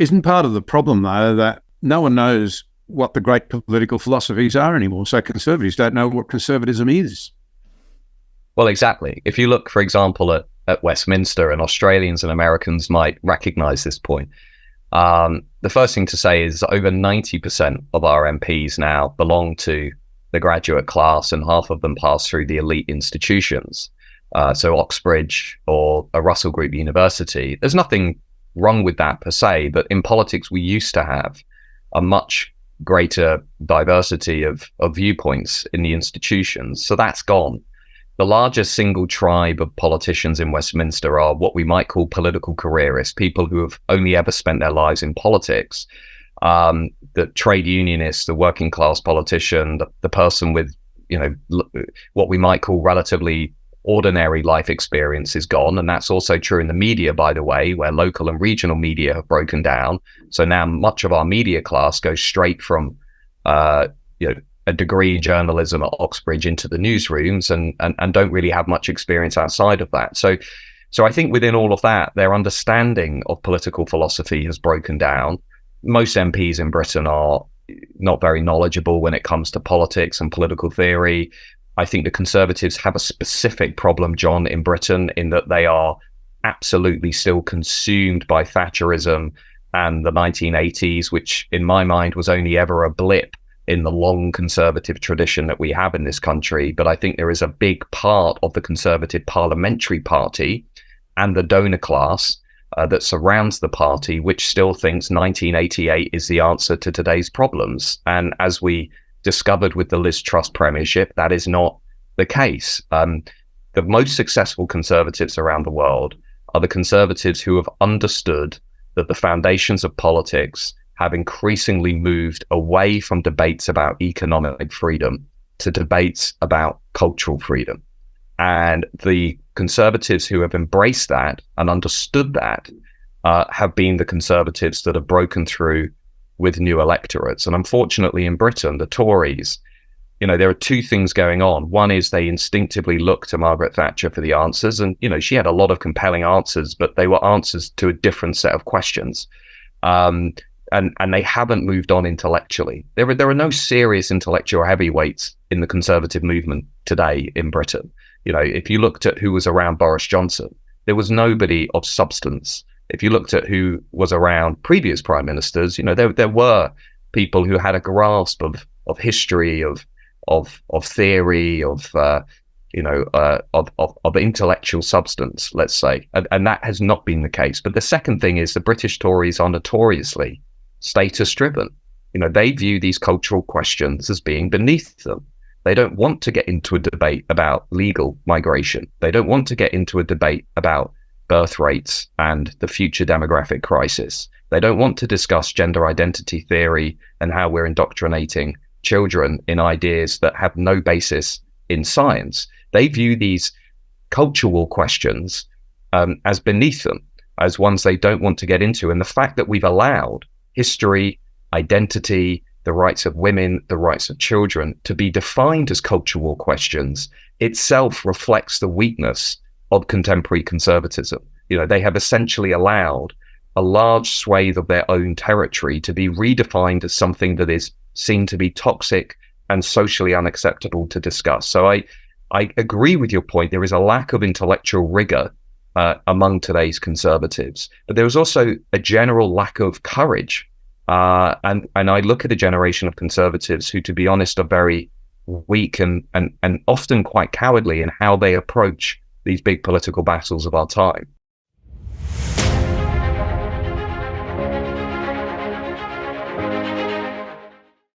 Isn't part of the problem, though, that no one knows what the great political philosophies are anymore? So Conservatives don't know what conservatism is. Well, exactly. If you look, for example, at Westminster, and Australians and Americans might recognise this point, the first thing to say is over 90% of our MPs now belong to the graduate class, and half of them pass through the elite institutions. So Oxbridge or a Russell Group university. There's nothing wrong with that per se, but in politics we used to have a much greater diversity of viewpoints in the institutions. So that's gone. The largest single tribe of politicians in Westminster are what we might call political careerists, people who have only ever spent their lives in politics. The trade unionist, the working class politician, the person with, what we might call relatively ordinary life experience is gone. And that's also true in the media, by the way, where local and regional media have broken down. So now much of our media class goes straight from, a degree in journalism at Oxbridge into the newsrooms and don't really have much experience outside of that. So I think within all of that, their understanding of political philosophy has broken down. Most MPs in Britain are not very knowledgeable when it comes to politics and political theory. I think the Conservatives have a specific problem, John, in Britain, in that they are absolutely still consumed by Thatcherism and the 1980s, which in my mind was only ever a blip in the long Conservative tradition that we have in this country. But I think there is a big part of the Conservative Parliamentary Party and the donor class that surrounds the party, which still thinks 1988 is the answer to today's problems. And as we discovered with the Liz Truss premiership, that is not the case. The most successful Conservatives around the world are the Conservatives who have understood that the foundations of politics have increasingly moved away from debates about economic freedom to debates about cultural freedom. And the Conservatives who have embraced that and understood that have been the Conservatives that have broken through with new electorates. And unfortunately in Britain, the Tories, there are two things going on. One is they instinctively look to Margaret Thatcher for the answers. And, she had a lot of compelling answers, but they were answers to a different set of questions. And they haven't moved on intellectually. There are no serious intellectual heavyweights in the Conservative movement today in Britain. If you looked at who was around Boris Johnson, there was nobody of substance. If you looked at who was around previous prime ministers, there were people who had a grasp of history, of theory, of intellectual substance, let's say, and that has not been the case. But the second thing is the British Tories are notoriously status-driven. They view these cultural questions as being beneath them. They don't want to get into a debate about legal migration. They don't want to get into a debate about birth rates and the future demographic crisis. They don't want to discuss gender identity theory and how we're indoctrinating children in ideas that have no basis in science. They view these cultural questions as beneath them, as ones they don't want to get into. And the fact that we've allowed history, identity, the rights of women, the rights of children to be defined as cultural questions itself reflects the weakness of contemporary conservatism. They have essentially allowed a large swathe of their own territory to be redefined as something that is seen to be toxic and socially unacceptable to discuss. So I agree with your point. There is a lack of intellectual rigor among today's Conservatives, but there is also a general lack of courage. And I look at a generation of Conservatives who, to be honest, are very weak and often quite cowardly in how they approach these big political battles of our time.